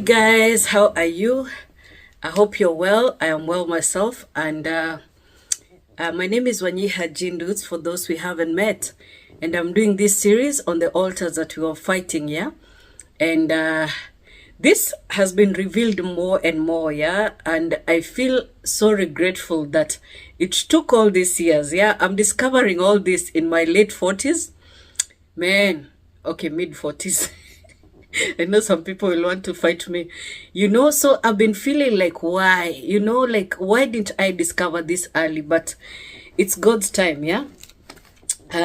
guys, how are you? I hope you're well. I am well myself, and my name is Wanyiha Jinduz, for those we haven't met, and I'm doing this series on the altars that we are fighting, yeah. And this has been revealed more and more, yeah, and I feel so regretful that it took all these years, yeah. I'm discovering all this in my late 40s, man. Okay, mid 40s. I know some people will want to fight me, so I've been feeling like, why, why didn't I discover this early? But it's God's time, yeah.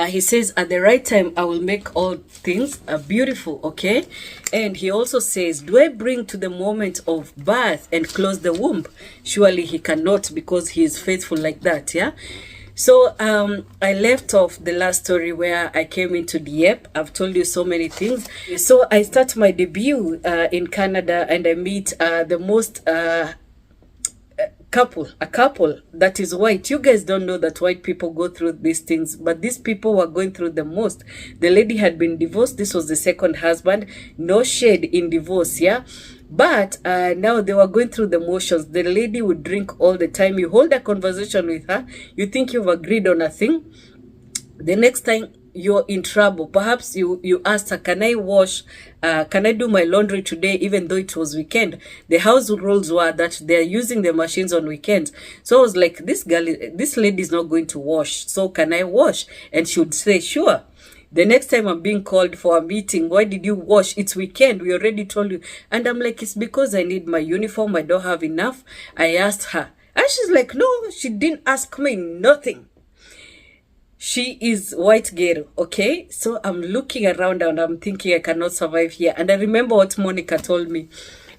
He says at the right time I will make all things beautiful, okay. And he also says, do I bring to the moment of birth and close the womb? Surely he cannot, because he is faithful like that, yeah. So I left off the last story where I came into Dieppe. I've told you so many things. So I start my debut in Canada, and I meet the most a couple that is white. You guys don't know that white people go through these things, but these people were going through the most. The lady had been divorced. This was the second husband. No shade in divorce, yeah. But now they were going through the motions. The lady would drink all the time. You hold a conversation with her, you think you've agreed on a thing. The next time you're in trouble. Perhaps you asked her, can I do my laundry today, even though it was weekend? The house rules were that they're using the machines on weekends. So I was like, this lady is not going to wash, so can I wash? And she would say, sure. The next time I'm being called for a meeting, why did you wash? It's weekend, we already told you. And I'm like, it's because I need my uniform, I don't have enough. I asked her, and she's like, no, she didn't ask me nothing. She is white girl, okay? So I'm looking around and I'm thinking I cannot survive here. And I remember what Monica told me.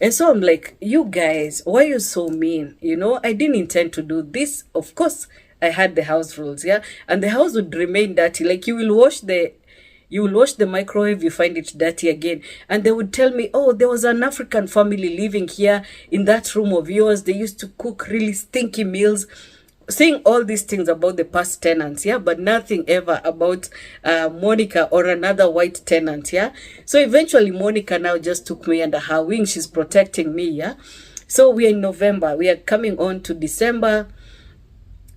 And so I'm like, you guys, why are you so mean? I didn't intend to do this. Of course, I had the house rules, yeah? And the house would remain dirty. Like, you will wash the microwave, you find it dirty again. And they would tell me, oh, there was an African family living here in that room of yours. They used to cook really stinky meals. Saying all these things about the past tenants, yeah, but nothing ever about Monica or another white tenant, yeah. So eventually Monica now just took me under her wing. She's protecting me, yeah. So we are in November. We are coming on to December.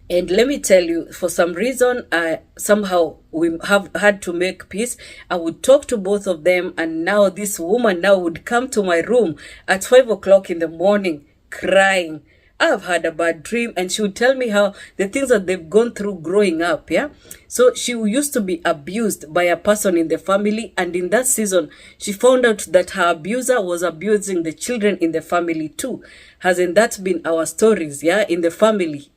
And let me tell you, for some reason, somehow we have had to make peace. I would talk to both of them, and now this woman now would come to my room at 5 o'clock in the morning crying. I've had a bad dream, and she would tell me how the things that they've gone through growing up, yeah. So she used to be abused by a person in the family, and in that season, she found out that her abuser was abusing the children in the family too. Hasn't that been our stories, yeah, in the family,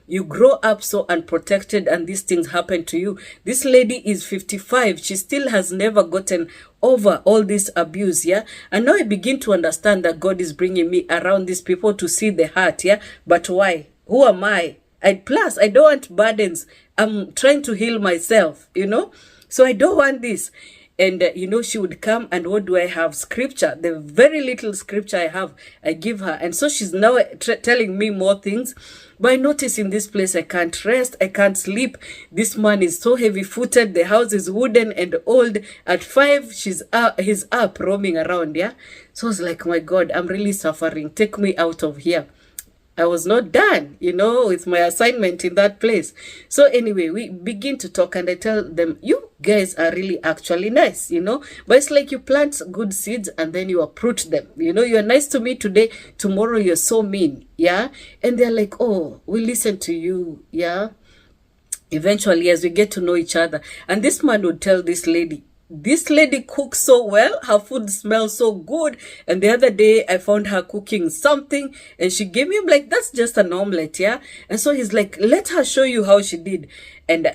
You grow up so unprotected and these things happen to you. This lady is 55. She still has never gotten over all this abuse, yeah? And now I begin to understand that God is bringing me around these people to see the heart, yeah? But why? Who am I? Plus, I don't want burdens. I'm trying to heal myself, So I don't want this. And, she would come, and what do I have? Scripture. The very little scripture I have, I give her. And so she's now telling me more things. But I notice in this place, I can't rest, I can't sleep. This man is so heavy-footed. The house is wooden and old. At 5, he's up roaming around, yeah? So I was like, my God, I'm really suffering. Take me out of here. I was not done, with my assignment in that place. So anyway, we begin to talk, and I tell them, you guys are really actually nice, But it's like you plant good seeds and then you uproot them. You are nice to me today, tomorrow you're so mean, yeah? And they're like, oh, we listen to you, yeah? Eventually, as we get to know each other, and this man would tell this lady cooks so well, her food smells so good. And the other day I found her cooking something, and she gave me, I'm like, that's just an omelette, yeah? And so he's like, let her show you how she did. And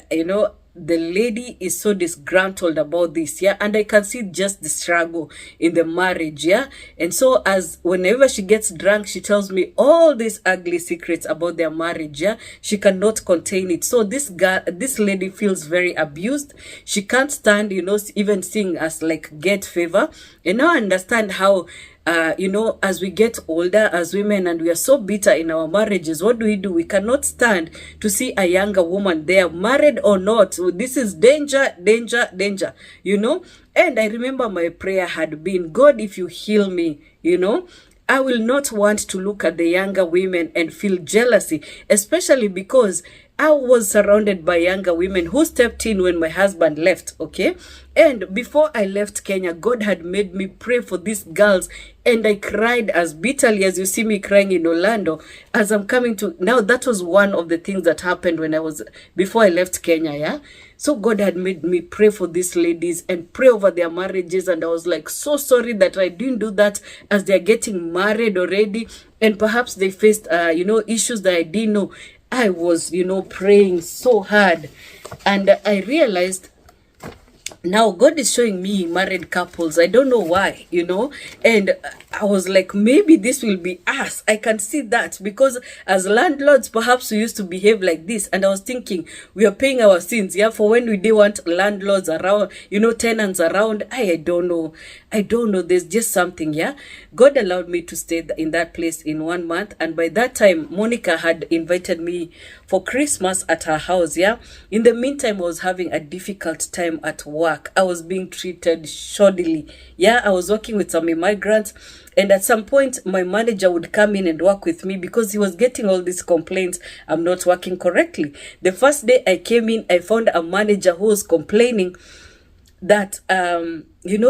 the lady is so disgruntled about this, yeah? And I can see just the struggle in the marriage, yeah? And so whenever she gets drunk, she tells me all these ugly secrets about their marriage, yeah? She cannot contain it. So this lady feels very abused. She can't stand, even seeing us like get favor. And now I understand how as we get older as women and we are so bitter in our marriages, what do? We cannot stand to see a younger woman there, married or not. So this is danger, danger, danger, And I remember my prayer had been, God, if you heal me, I will not want to look at the younger women and feel jealousy, especially because I was surrounded by younger women who stepped in when my husband left, okay? And before I left Kenya, God had made me pray for these girls, and I cried as bitterly as you see me crying in Orlando as I'm coming to... Now, that was one of the things that happened before I left Kenya, yeah? So God had made me pray for these ladies and pray over their marriages, and I was like so sorry that I didn't do that as they're getting married already, and perhaps they faced, issues that I didn't know. I was, praying so hard, and I realized now God is showing me married couples. I don't know why, and I was like, maybe this will be us. I can see that, because as landlords, perhaps we used to behave like this. And I was thinking, we are paying our sins, yeah, for when we didn't want landlords around, tenants around. I don't know. There's just something, yeah. God allowed me to stay in that place in 1 month. And by that time, Monica had invited me for Christmas at her house, yeah. In the meantime, I was having a difficult time at work. I was being treated shoddily, yeah. I was working with some immigrants, and at some point, my manager would come in and work with me because he was getting all these complaints I'm not working correctly. The first day I came in, I found a manager who was complaining that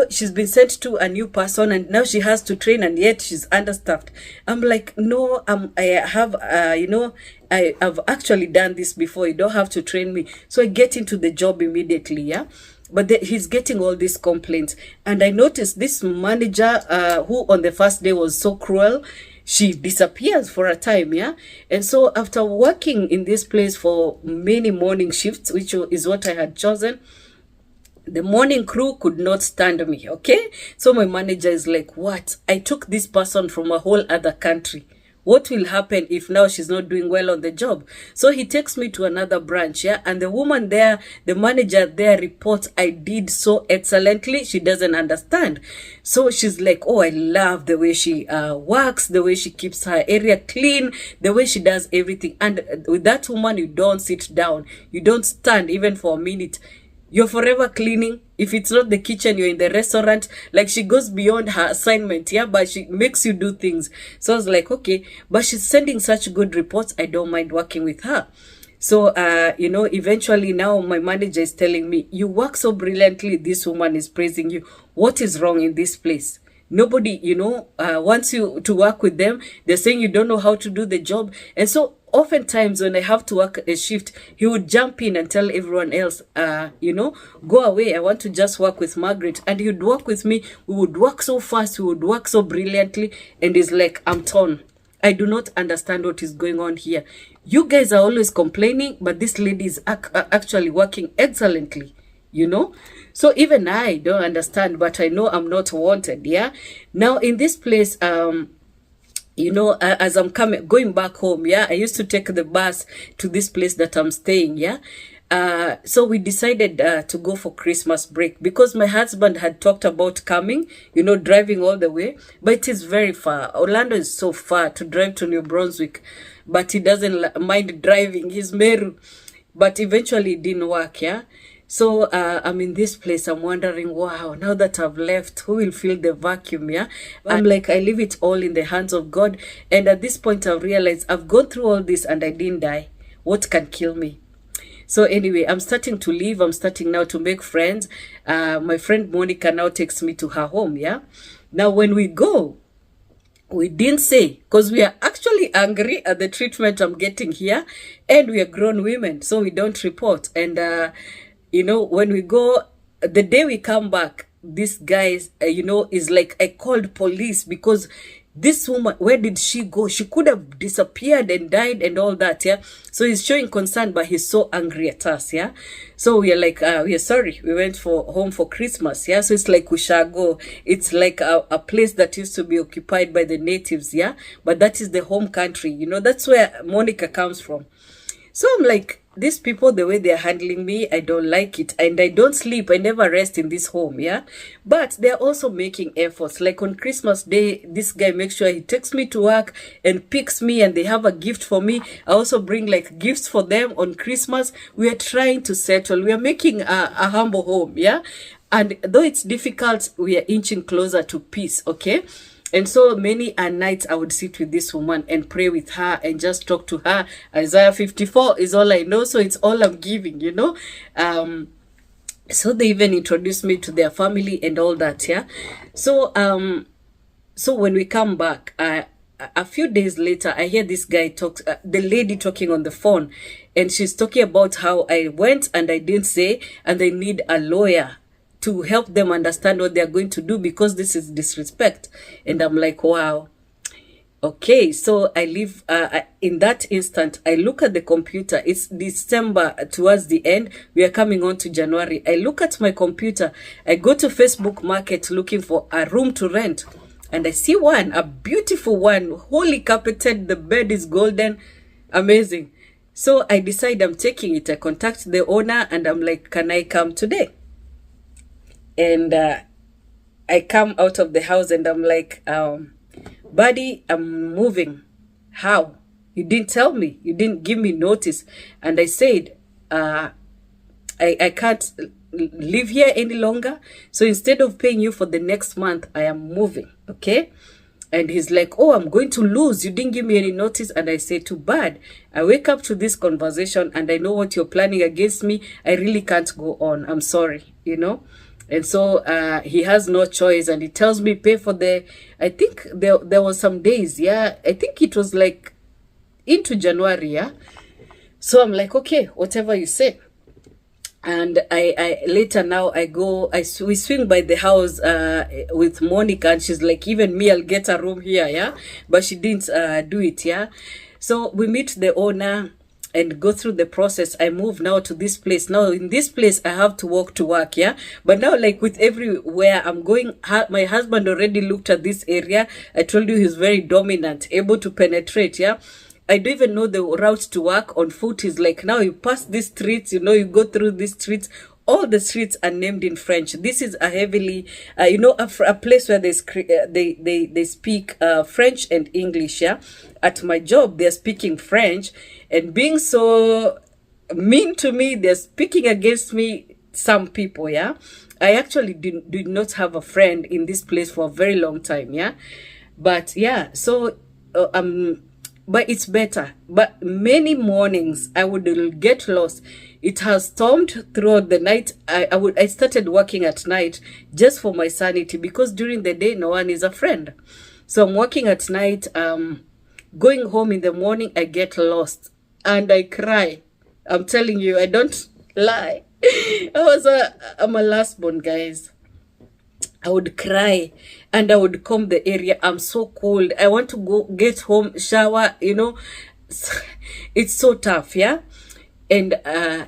she's been sent to a new person and now she has to train, and yet she's understaffed. I'm like, no, I have I have actually done this before. You don't have to train me. So I get into the job immediately, yeah. But he's getting all these complaints, and I noticed this manager who on the first day was so cruel, she disappears for a time, yeah. And so after working in this place for many morning shifts, which is what I had chosen, the morning crew could not stand me, okay? So my manager is like, what? I took this person from a whole other country. What will happen if now she's not doing well on the job? So he takes me to another branch, yeah? And the woman there, the manager there reports I did so excellently. She doesn't understand. So she's like, oh, I love the way she works, the way she keeps her area clean, the way she does everything. And with that woman, you don't sit down. You don't stand even for a minute. You're forever cleaning. If it's not the kitchen, you're in the restaurant. Like, she goes beyond her assignment, yeah, but she makes you do things. So I was like, okay, but she's sending such good reports. I don't mind working with her. So, eventually now my manager is telling me, you work so brilliantly. This woman is praising you. What is wrong in this place? Nobody, wants you to work with them. They're saying you don't know how to do the job. And so oftentimes when I have to work a shift, he would jump in and tell everyone else, go away. I want to just work with Margaret. And he would work with me. We would work so fast. We would work so brilliantly. And he's like, I'm torn. I do not understand what is going on here. You guys are always complaining, but this lady is actually working excellently, So even I don't understand, but I know I'm not wanted, yeah? Now, in this place, as I'm going back home, yeah, I used to take the bus to this place that I'm staying, yeah? So we decided to go for Christmas break because my husband had talked about coming, driving all the way, but it is very far. Orlando is so far to drive to New Brunswick, but he doesn't mind driving. He's Meru, but eventually it didn't work, yeah? So I'm in this place. I'm wondering, wow, now that I've left, who will fill the vacuum, yeah? I'm like, I leave it all in the hands of God. And at this point, I've realized I've gone through all this and I didn't die. What can kill me? So anyway, I'm starting to leave. I'm starting now to make friends. My friend Monica now takes me to her home, yeah? Now, when we go, we didn't say, because we are actually angry at the treatment I'm getting here. And we are grown women, so we don't report. And, when we go, the day we come back, this guy, is like, I called police because this woman, where did she go? She could have disappeared and died and all that, yeah? So he's showing concern, but he's so angry at us, yeah? So we are like, we are sorry. We went home for Christmas, yeah? So it's like we shall go. It's like a place that used to be occupied by the natives, yeah? But that is the home country, that's where Monica comes from. So I'm like, these people, the way they're handling me, I don't like it. And I don't sleep. I never rest in this home, yeah? But they're also making efforts. Like on Christmas Day, this guy makes sure he takes me to work and picks me, and they have a gift for me. I also bring like gifts for them on Christmas. We are trying to settle. We are making a humble home, yeah? And though it's difficult, we are inching closer to peace, okay? And so many a nights I would sit with this woman and pray with her and just talk to her. Isaiah 54 is all I know, so it's all I'm giving, you know. So they even introduced me to their family and all that, yeah. So so when we come back, a few days later, I hear this guy talk, the lady talking on the phone, and she's talking about how I went and I didn't say, and they need a lawyer to help them understand what they're going to do because this is disrespect. And I'm like, wow. Okay, so I leave, in that instant, I look at the computer. It's December towards the end. We are coming on to January. I look at my computer. I go to Facebook Market looking for a room to rent. And I see one, a beautiful one, wholly carpeted. The bed is golden, amazing. So I decide I'm taking it. I contact the owner and I'm like, can I come today? And I come out of the house and I'm like, buddy, I'm moving. How? You didn't tell me. You didn't give me notice. And I said, I can't live here any longer. So instead of paying you for the next month, I am moving. Okay? And he's like, oh, I'm going to lose. You didn't give me any notice. And I say, too bad. I wake up to this conversation and I know what you're planning against me. I really can't go on. I'm sorry, you know? And so he has no choice, and he tells me pay for the, I think there was some days, yeah. I think it was like into January, yeah. So I'm like, okay, whatever you say. And I later now I go, we swing by the house with Monica, and she's like, even me, I'll get a room here, yeah. But she didn't do it, yeah. So we meet the owner and go through the process. I move now to this place. Now in this place, I have to walk to work, yeah. But now, like with everywhere I'm going, my husband already looked at this area. I told you he's very dominant, able to penetrate, yeah. I don't even know the route to work on foot. Is like, now you pass these streets, you know, you go through these streets. All the streets are named in French. This is a heavily, you know, a place where they speak French and English, yeah. At my job, they're speaking French, and being so mean to me, they're speaking against me, some people, yeah. I actually did not have a friend in this place for a very long time, yeah. But yeah, so but it's better. But many mornings I would get lost. It has stormed throughout the night. I started working at night just for my sanity, because during the day no one is a friend. So I'm working at night. Going home in the morning, I get lost and I cry. I'm telling you, I don't lie. I'm a last born, guys. I would cry and I would comb the area. I'm so cold. I want to go get home, shower, you know. It's so tough, yeah. And,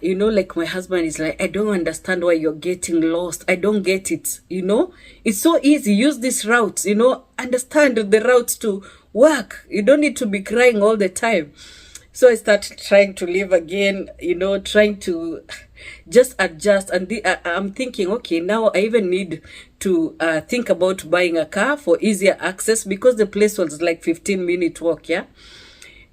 you know, like my husband is like, I don't understand why you're getting lost. I don't get it, you know. It's so easy. Use these routes, you know. Understand the routes to work. You don't need to be crying all the time. So I started trying to live again, you know, trying to just adjust. And I'm thinking, okay, now I even need to think about buying a car for easier access, because the place was like 15-minute walk, yeah.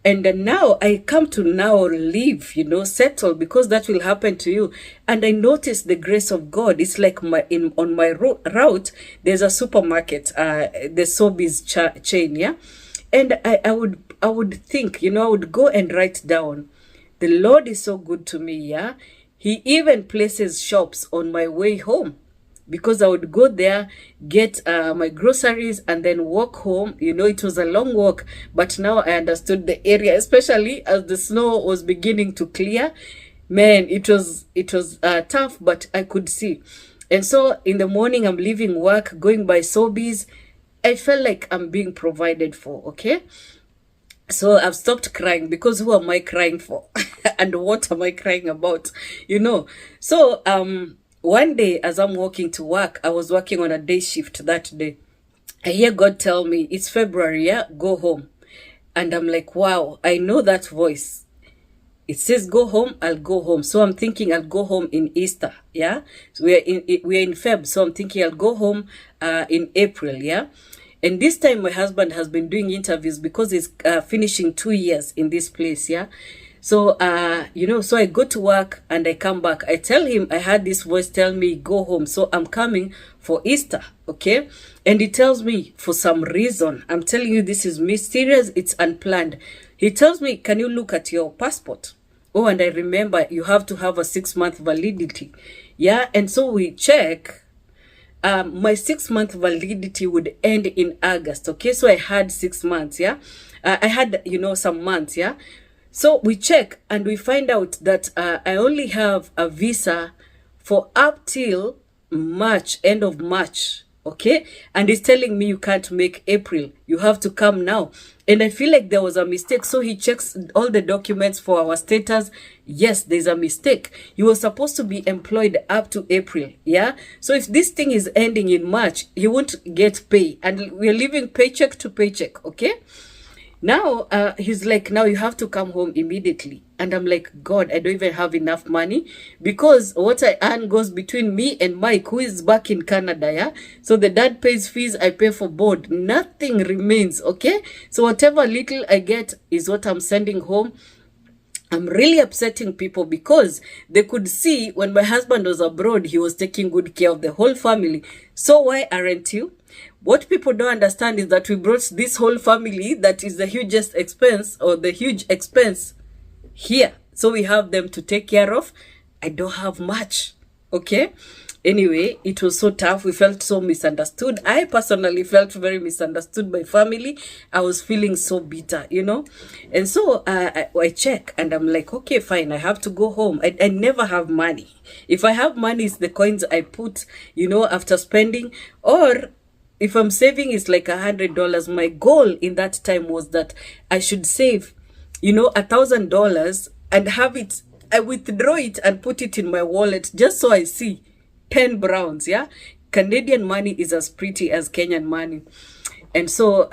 And now I come to now live, you know, settle, because that will happen to you. And I notice the grace of God. It's like on my route, there's a supermarket, the Sobeys chain, yeah. And I would think, you know, I would go and write down, the Lord is so good to me, yeah. He even places shops on my way home, because I would go there, get my groceries, and then walk home. You know, it was a long walk, but now I understood the area, especially as the snow was beginning to clear. Man, it was tough, but I could see. And so in the morning, I'm leaving work, going by Sobeys. I felt like I'm being provided for, okay? So I've stopped crying, because who am I crying for? And what am I crying about? You know? So one day as I'm walking to work, I was working on a day shift that day. I hear God tell me, it's February, yeah? Go home. And I'm like, wow, I know that voice. it says go home, I'll go home. So I'm thinking I'll go home in Easter, yeah? So we're in Feb, so I'm thinking I'll go home in April, yeah? And this time my husband has been doing interviews because he's finishing 2 years in this place, yeah? So, so I go to work and I come back. I tell him I had this voice tell me, go home. So I'm coming for Easter, okay? And he tells me, for some reason, I'm telling you, this is mysterious, it's unplanned. He tells me, can you look at your passport? Oh, and I remember you have to have a 6-month validity. Yeah, and so we check. My 6-month validity would end in August, okay? So I had 6 months, yeah? I had, some months, yeah? So we check and we find out that I only have a visa for up till March, end of March, okay? And he's telling me you can't make April. You have to come now. And I feel like there was a mistake. So he checks all the documents for our status. Yes, there's a mistake. He was supposed to be employed up to April, yeah? So if this thing is ending in March, he won't get pay. And we're living paycheck to paycheck, okay? Now, he's like, now you have to come home immediately. And I'm like, God, I don't even have enough money because what I earn goes between me and Mike, who is back in Canada, yeah? So the dad pays fees, I pay for board. Nothing remains, okay? So whatever little I get is what I'm sending home. I'm really upsetting people because they could see when my husband was abroad, he was taking good care of the whole family. So why aren't you? What people don't understand is that we brought this whole family that is the hugest expense or the huge expense here. So we have them to take care of. I don't have much, okay? Anyway, it was so tough. We felt so misunderstood. I personally felt very misunderstood by family. I was feeling so bitter, And so I check and I'm like, okay, fine. I have to go home. I never have money. If I have money, it's the coins I put, after spending. Or if I'm saving, it's like $100. My goal in that time was that I should save, $1,000 and have it. I withdraw it and put it in my wallet just so I see 10 browns, yeah? Canadian money is as pretty as Kenyan money. And so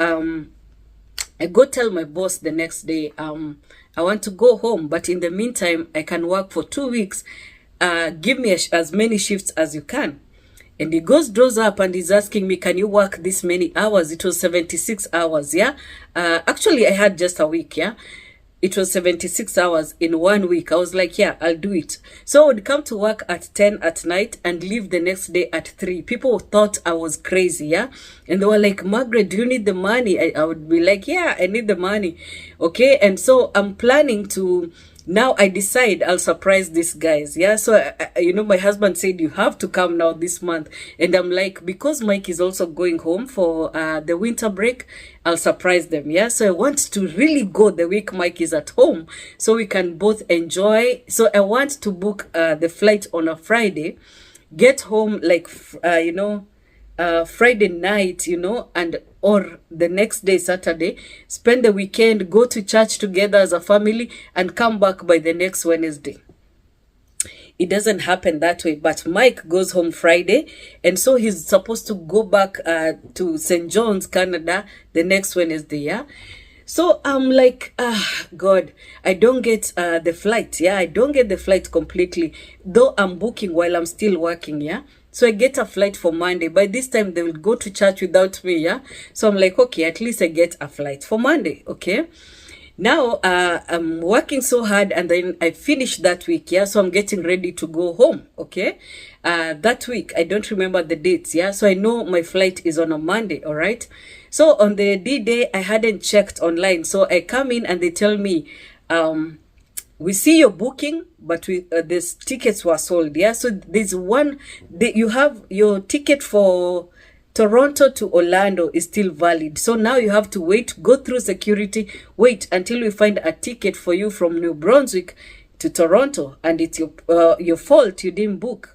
I go tell my boss the next day, I want to go home, but in the meantime, I can work for 2 weeks. Give me as many shifts as you can. And he draws up and he's asking me, can you work this many hours? It was 76 hours, yeah? Actually, I had just a week, yeah? It was 76 hours in 1 week. I was like, yeah, I'll do it. So I would come to work at 10 at night and leave the next day at 3. People thought I was crazy, yeah? And they were like, Margaret, do you need the money? I would be like, yeah, I need the money. Okay, and so I'm planning to... Now I decide I'll surprise these guys, yeah? So, my husband said, you have to come now this month. And I'm like, because Mike is also going home for the winter break, I'll surprise them, yeah? So I want to really go the week Mike is at home so we can both enjoy. So I want to book the flight on a Friday, get home like, Friday night, and or the next day, Saturday, spend the weekend, go to church together as a family, and come back by the next Wednesday. It doesn't happen that way, but Mike goes home Friday, and so he's supposed to go back to St. John's, Canada, the next Wednesday, yeah? So I'm like, God, I don't get the flight, yeah? I don't get the flight completely, though I'm booking while I'm still working, yeah? So I get a flight for Monday. By this time, they will go to church without me, yeah? So I'm like, okay, at least I get a flight for Monday, okay? Now, I'm working so hard and then I finish that week, yeah? So I'm getting ready to go home, okay? That week, I don't remember the dates, yeah? So I know my flight is on a Monday, all right? So on the D-Day, I hadn't checked online. So I come in and they tell me, we see your booking, but these tickets were sold, yeah? So there's one, you have your ticket for Toronto to Orlando is still valid. So now you have to wait, go through security, wait until we find a ticket for you from New Brunswick to Toronto. And it's your fault you didn't book.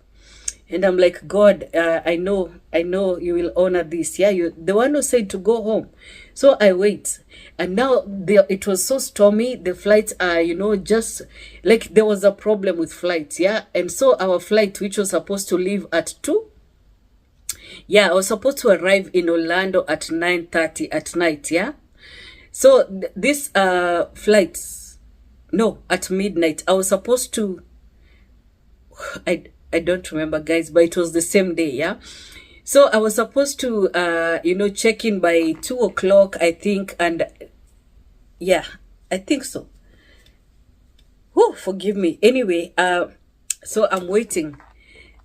And I'm like, God, I know you will honor this. Yeah, you're the one who said to go home. So I wait. And now it was so stormy. The flights are, just like there was a problem with flights. Yeah. And so our flight, which was supposed to leave at 2, yeah, I was supposed to arrive in Orlando at 9:30 at night. Yeah. So these flights, no, at midnight. I was supposed to, I don't remember, guys, but it was the same day, yeah. So I was supposed to, check in by 2 o'clock, I think, and yeah, I think so. Oh, forgive me. Anyway, so I'm waiting,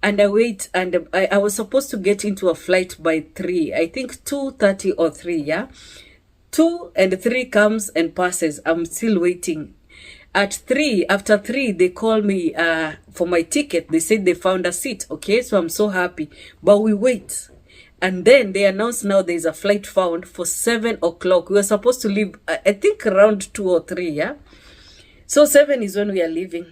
and I wait, and I was supposed to get into a flight by 3, I think 2:30 or 3, yeah. 2 and 3 comes and passes. I'm still waiting. At 3, after 3, they call me for my ticket. They said they found a seat. Okay, so I'm so happy. But we wait. And then they announce now there's a flight found for 7 o'clock. We were supposed to leave, I think, around 2 or 3, yeah? So 7 is when we are leaving.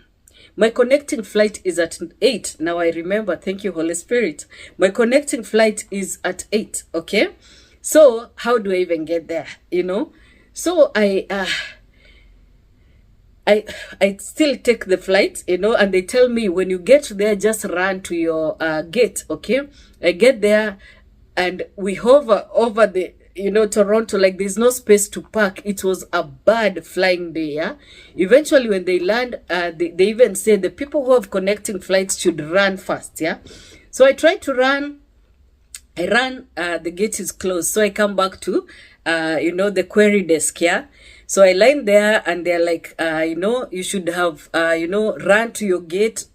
My connecting flight is at 8. Now I remember. Thank you, Holy Spirit. My connecting flight is at 8, okay? So how do I even get there, So I still take the flight, and they tell me when you get there, just run to your gate, okay? I get there and we hover over the, Toronto, like there's no space to park. It was a bad flying day, yeah? Eventually when they land, they even say the people who have connecting flights should run fast, yeah? So I try to run. I ran, the gate is closed. So I come back to, the query desk, yeah? So I line there and they're like, you should have, run to your gate.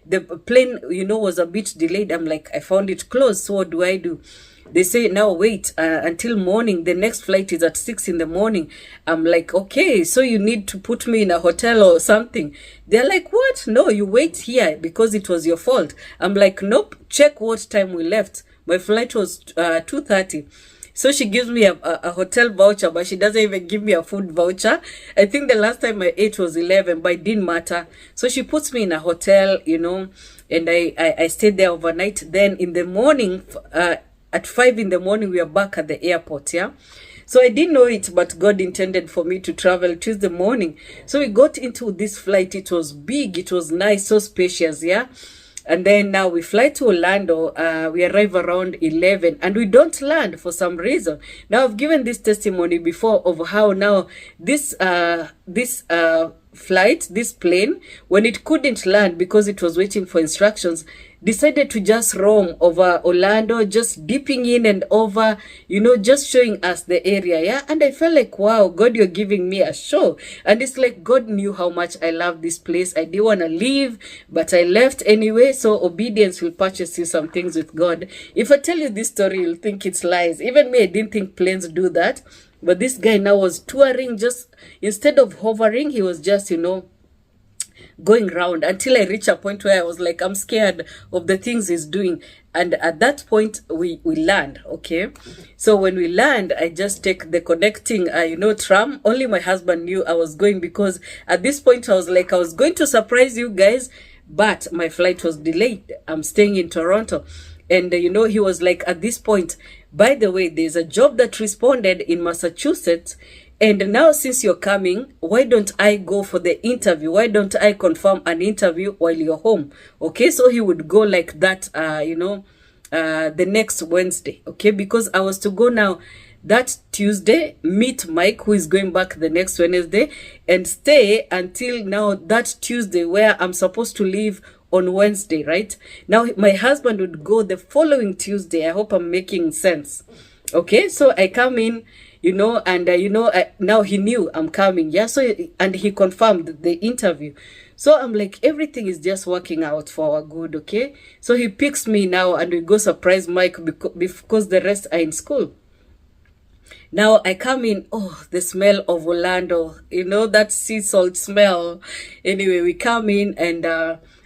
The plane, was a bit delayed. I'm like, I found it closed. So what do I do? They say, now wait until morning. The next flight is at 6 in the morning. I'm like, okay, so you need to put me in a hotel or something. They're like, what? No, you wait here because it was your fault. I'm like, nope, check what time we left. My flight was 2:30. So she gives me a hotel voucher, but she doesn't even give me a food voucher. I think the last time I ate was 11, but it didn't matter. So she puts me in a hotel, and I stayed there overnight. Then in the morning, at 5 in the morning, we are back at the airport, yeah? So I didn't know it, but God intended for me to travel Tuesday morning. So we got into this flight. It was big. It was nice, so spacious, yeah? And then now we fly to Orlando. We arrive around 11 and we don't land for some reason. Now I've given this testimony before of how now this flight, this plane, when it couldn't land because it was waiting for instructions, decided to just roam over Orlando, just dipping in and over, just showing us the area, yeah? And I felt like, wow, God, you're giving me a show. And it's like God knew how much I love this place. I didn't want to leave, but I left anyway. So obedience will purchase you some things with God. If I tell you this story, you'll think it's lies. Even me, I didn't think planes do that. But this guy now was touring, just instead of hovering, he was just, going round until I reach a point where I was like, I'm scared of the things he's doing. And at that point, we land, okay? So when we land, I just take the connecting, tram. Only my husband knew I was going because at this point, I was like, I was going to surprise you guys, but my flight was delayed. I'm staying in Toronto. And, he was like, at this point, by the way, there's a job that responded in Massachusetts. And now since you're coming, why don't I go for the interview? Why don't I confirm an interview while you're home? Okay, so he would go like that, the next Wednesday. Okay, because I was to go now that Tuesday, meet Mike, who is going back the next Wednesday, and stay until now that Tuesday where I'm supposed to leave on Wednesday, right? Now, my husband would go the following Tuesday. I hope I'm making sense. Okay, so I come in, and, now he knew I'm coming. Yeah, so, and he confirmed the interview. So I'm like, everything is just working out for our good, okay? So he picks me now and we go surprise Mike because the rest are in school. Now I come in, oh, the smell of Orlando, that sea salt smell. Anyway, we come in and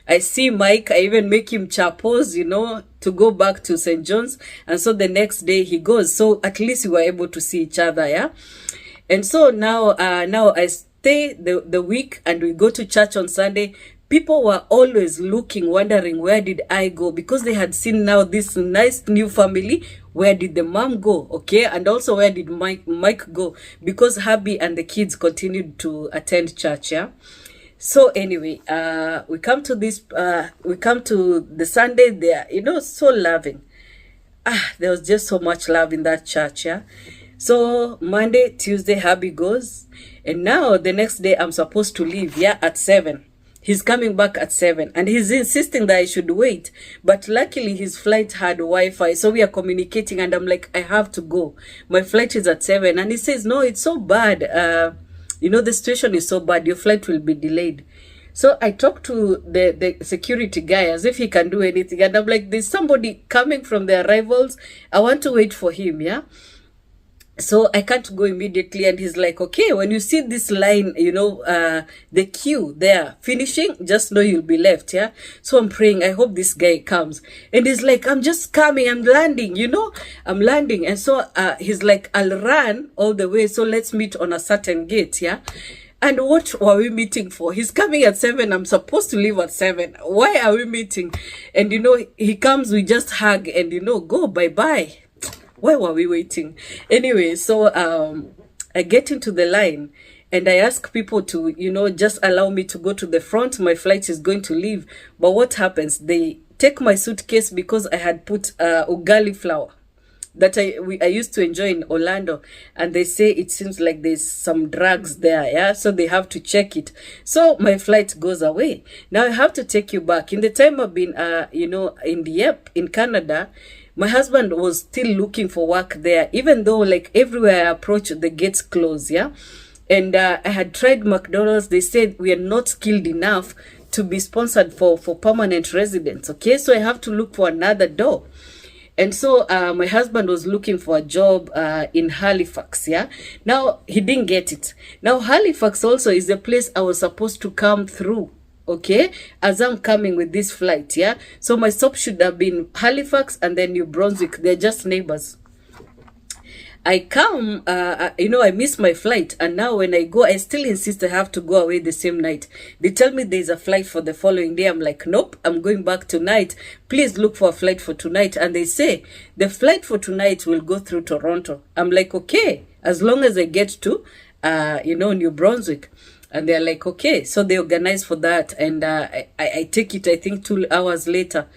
I see Mike. I even make him chapos, to go back to St. John's. And so the next day he goes. So at least we were able to see each other, yeah? And so now I stay the week and we go to church on Sunday. People were always looking, wondering, where did I go? Because they had seen now this nice new family. Where did the mom go? Okay. And also, where did Mike go? Because hubby and the kids continued to attend church. Yeah. So anyway, we come to the Sunday there, so loving. There was just so much love in that church. Yeah. So Monday, Tuesday, hubby goes, and now the next day I'm supposed to leave, yeah, at 7. He's coming back at 7 and he's insisting that I should wait. But luckily his flight had Wi-Fi. So we are communicating and I'm like, I have to go. My flight is at 7. And he says, no, it's so bad. The situation is so bad. Your flight will be delayed. So I talked to the security guy as if he can do anything. And I'm like, there's somebody coming from the arrivals. I want to wait for him, yeah? So I can't go immediately. And he's like, okay, when you see this line, the queue there finishing, just know you'll be left. Yeah. So I'm praying, I hope this guy comes. And he's like, I'm just coming. I'm landing, I'm landing. And so he's like, I'll run all the way. So let's meet on a certain gate. Yeah. And what were we meeting for? He's coming at 7. I'm supposed to leave at 7. Why are we meeting? And, he comes, we just hug and, go bye-bye. Why were we waiting? Anyway, so I get into the line and I ask people to, just allow me to go to the front. My flight is going to leave. But what happens? They take my suitcase because I had put ugali flour that I used to enjoy in Orlando, and they say it seems like there's some drugs there, yeah, so they have to check it. So my flight goes away. Now I have to take you back. In the time I've been in Canada, my husband was still looking for work there, even though like everywhere I approach, the gates close, yeah. And I had tried McDonald's. They said we are not skilled enough to be sponsored for permanent residents. Okay, so I have to look for another door. And so my husband was looking for a job in Halifax, yeah. Now he didn't get it. Now Halifax also is the place I was supposed to come through, okay, as I'm coming with this flight, yeah. So my stop should have been Halifax and then New Brunswick. They're just neighbors. I come, I miss my flight. And now when I go, I still insist I have to go away the same night. They tell me there's a flight for the following day. I'm like, nope, I'm going back tonight. Please look for a flight for tonight. And they say, the flight for tonight will go through Toronto. I'm like, okay, as long as I get to, New Brunswick. And they're like, okay. So they organize for that. And I take it, I think, 2 hours later.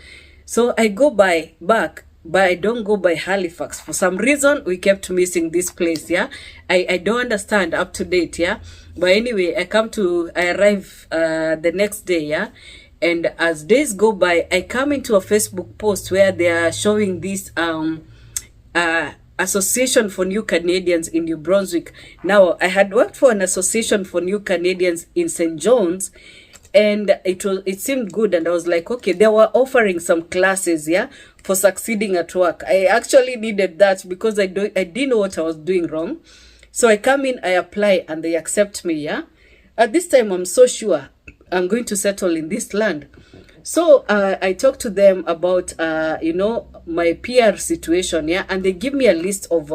So I go back. But I don't go by Halifax. For some reason, we kept missing this place, yeah? I don't understand up to date, yeah? But anyway, I arrive the next day, yeah? And as days go by, I come into a Facebook post where they are showing this Association for New Canadians in New Brunswick. Now, I had worked for an Association for New Canadians in St. John's, and it seemed good, and I was like, okay, they were offering some classes, yeah, for succeeding at work. I actually needed that because I didn't know what I was doing wrong. So I come in, I apply, and they accept me, yeah. At this time, I'm so sure I'm going to settle in this land. So I talked to them about my PR situation, yeah, and they give me a list of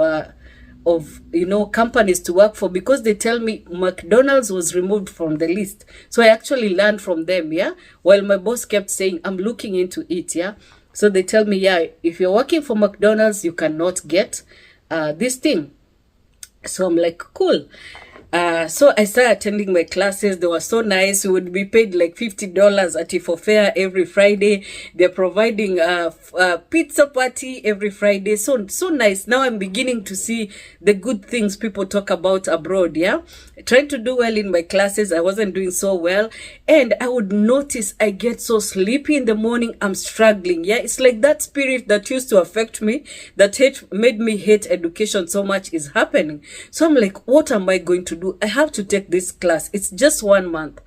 companies to work for, because they tell me McDonald's was removed from the list. So I actually learned from them, yeah, while my boss kept saying I'm looking into it, yeah. So they tell me, yeah, if you're working for McDonald's, you cannot get this thing. So I'm like, cool. So I started attending my classes. They were so nice. We would be paid like $50 at Ifo Fair every Friday. They're providing a pizza party every Friday. So nice. Now I'm beginning to see the good things people talk about abroad, yeah? Trying to do well in my classes. I wasn't doing so well. And I would notice I get so sleepy in the morning. I'm struggling, yeah? It's like that spirit that used to affect me, that made me hate education so much, is happening. So I'm like, what am I going to do? I have to take this class. It's just 1 month.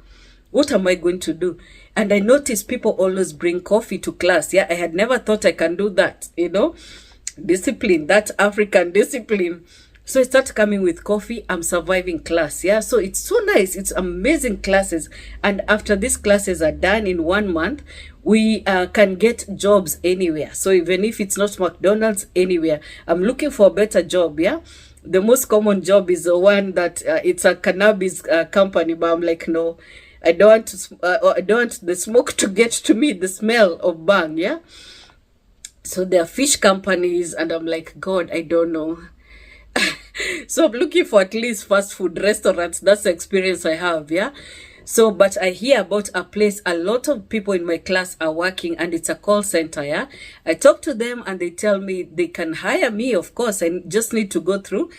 What am I going to do? And I noticed people always bring coffee to class. Yeah, I had never thought I can do that, discipline, that African discipline. So I start coming with coffee. I'm surviving class. Yeah, so it's so nice. It's amazing classes. And after these classes are done in 1 month, we can get jobs anywhere. So even if it's not McDonald's, anywhere. I'm looking for a better job, yeah. The most common job is the one that it's a cannabis company, but I'm like, no, I don't want the smoke to get to me, the smell of bang, yeah. So there are fish companies, and I'm like, God, I don't know. So I'm looking for at least fast food restaurants. That's the experience I have, yeah. So, but I hear about a place a lot of people in my class are working, and it's a call center. Yeah. I talk to them and they tell me they can hire me. Of course, I just need to go through,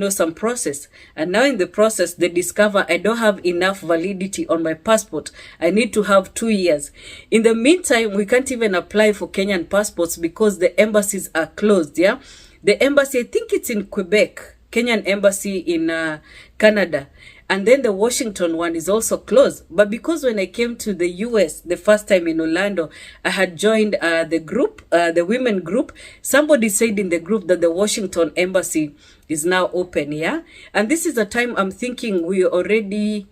some process. And now in the process, they discover I don't have enough validity on my passport. I need to have 2 years. In the meantime, we can't even apply for Kenyan passports because the embassies are closed. Yeah. The embassy, I think it's in Quebec, Kenyan embassy in Canada. And then the Washington one is also closed. But because when I came to the US the first time in Orlando, I had joined the group, the women group. Somebody said in the group that the Washington embassy is now open, yeah? And this is a time I'm thinking we already,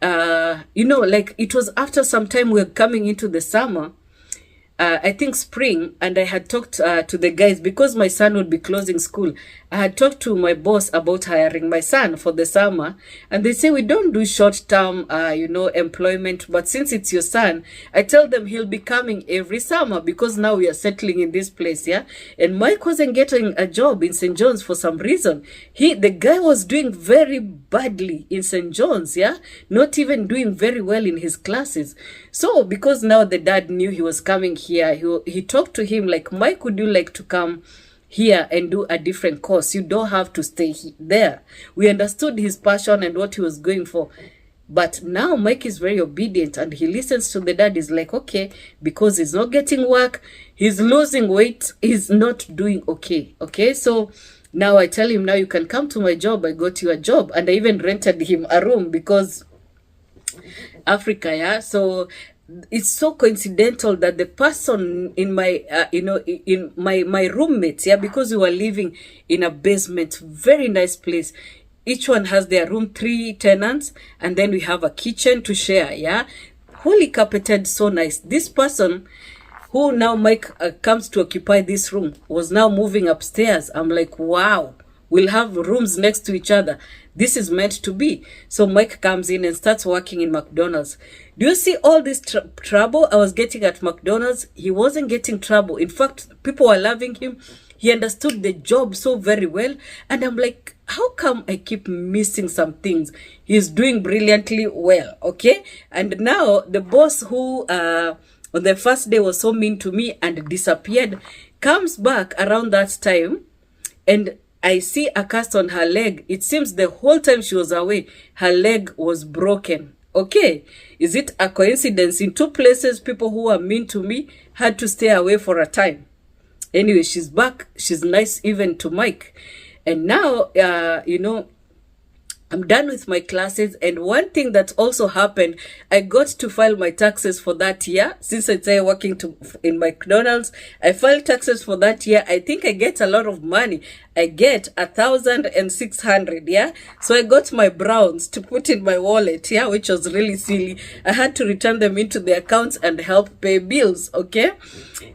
like it was after some time we're coming into the summer. I think spring, and I had talked to the guys because my son would be closing school. I had talked to my boss about hiring my son for the summer, and they say we don't do short-term, employment. But since it's your son, I tell them he'll be coming every summer because now we are settling in this place, yeah. And Mike wasn't getting a job in St. John's for some reason. The guy was doing very badly in St. John's, yeah, not even doing very well in his classes. So because now the dad knew he was coming here, he talked to him like, Mike, would you like to come here and do a different course? You don't have to stay there. We understood his passion and what he was going for. But now Mike is very obedient and he listens to the dad. He's like, okay, because he's not getting work, he's losing weight, he's not doing okay. Okay, so now I tell him, now you can come to my job. I got you a job. And I even rented him a room because Africa, yeah. So it's so coincidental that the person in my in my roommates, yeah, because we were living in a basement, very nice place. Each one has their room, 3 tenants, and then we have a kitchen to share, yeah. Wholly carpeted, so nice. This person who now Mike comes to occupy this room was now moving upstairs. I'm like, wow, we'll have rooms next to each other. This is meant to be. So Mike comes in and starts working in McDonald's. Do you see all this trouble I was getting at McDonald's? He wasn't getting trouble. In fact, people were loving him. He understood the job so very well. And I'm like, how come I keep missing some things? He's doing brilliantly well, okay? And now the boss who on the first day was so mean to me and disappeared, comes back around that time, and I see a cast on her leg. It seems the whole time she was away, her leg was broken. Okay, is it a coincidence? In 2 places, people who were mean to me had to stay away for a time. Anyway, she's back. She's nice even to Mike. And now, I'm done with my classes. And one thing that also happened, I got to file my taxes for that year. Since I started working in McDonald's, I filed taxes for that year. I think I get a lot of money. I get 1,600, yeah. So I got my browns to put in my wallet, yeah, which was really silly. I had to return them into the accounts and help pay bills, okay.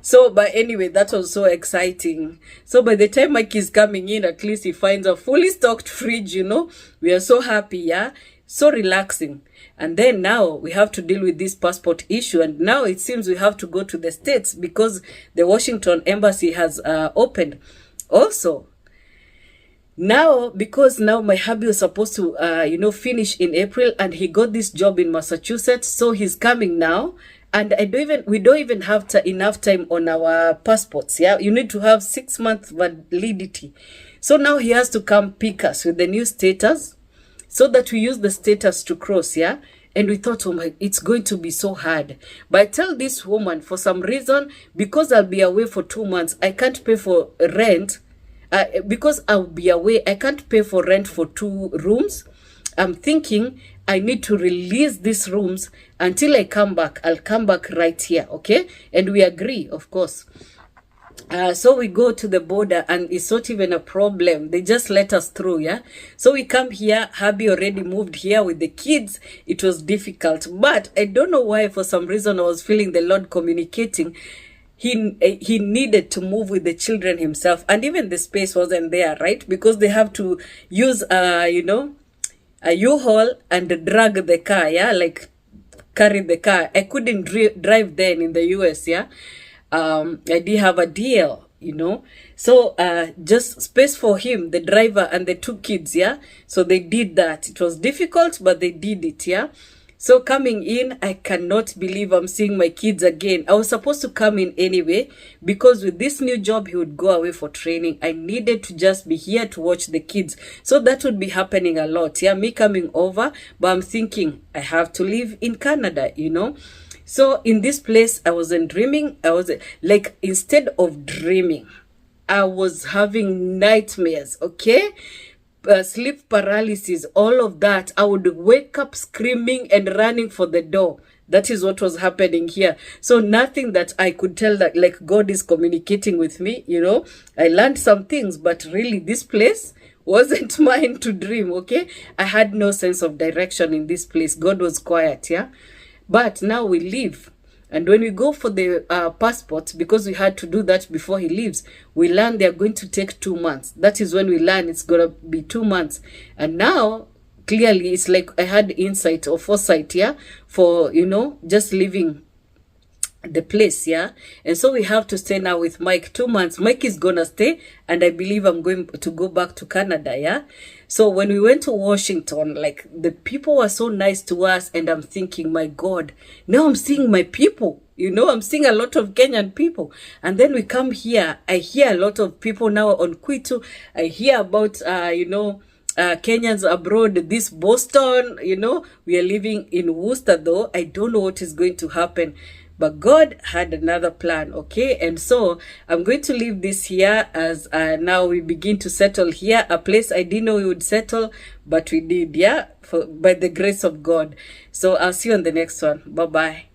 So, but anyway, that was so exciting. So by the time Mike is coming in, at least he finds a fully stocked fridge, We are so happy, yeah. So relaxing. And then now we have to deal with this passport issue. And now it seems we have to go to the States because the Washington embassy has opened. Also, now, because now my hubby was supposed to, finish in April, and he got this job in Massachusetts. So he's coming now. And we don't even have enough time on our passports. Yeah, you need to have 6 months validity. So now he has to come pick us with the new status, so that we use the status to cross. Yeah, and we thought, oh my, it's going to be so hard. But I tell this woman, for some reason, because I'll be away for 2 months, I can't pay for rent. Because I'll be away, I can't pay for rent for 2 rooms. I'm thinking I need to release these rooms until I come back. I'll come back right here, okay? And we agree, of course. So we go to the border and it's not even a problem. They just let us through, yeah? So we come here. Hubby already moved here with the kids. It was difficult. But I don't know why, for some reason, I was feeling the Lord communicating. He needed to move with the children himself. And even the space wasn't there, right? Because they have to use, a U-Haul and drag the car, yeah? Like, carry the car. I couldn't drive then in the US, yeah? I did have a deal, So, just space for him, the driver, and the 2 kids, yeah? So they did that. It was difficult, but they did it, yeah? So coming in, I cannot believe I'm seeing my kids again. I was supposed to come in anyway, because with this new job, he would go away for training. I needed to just be here to watch the kids. So that would be happening a lot. Yeah, me coming over, but I'm thinking I have to live in Canada, you know. So in this place, I wasn't dreaming. I was like, instead of dreaming, I was having nightmares, okay? Sleep paralysis, all of that. I would wake up screaming and running for the door. That is what was happening here. So nothing that I could tell that like God is communicating with me, you know. I learned some things, but really this place wasn't mine to dream, okay? I had no sense of direction in this place. God was quiet, yeah? But now we leave. And when we go for the passport, because we had to do that before he leaves, we learn they're going to take 2 months. That is when we learn it's going to be 2 months. And now, clearly, it's like I had insight or foresight, yeah, for, you know, just leaving the place, yeah. And so we have to stay now with Mike 2 months. Mike is gonna stay, and I believe I'm going to go back to Canada, yeah. So when we went to Washington, like, the people were so nice to us, and I'm thinking, my God, now I'm seeing my people, you know. I'm seeing a lot of Kenyan people. And then we come here, I hear a lot of people now on Kwitu. I hear about you know, Kenyans abroad, this Boston, you know. We are living in Worcester, though. I don't know what is going to happen. But God had another plan, okay? And so I'm going to leave this here as now we begin to settle here, a place I didn't know we would settle, but we did, yeah, by the grace of God. So I'll see you on the next one. Bye-bye.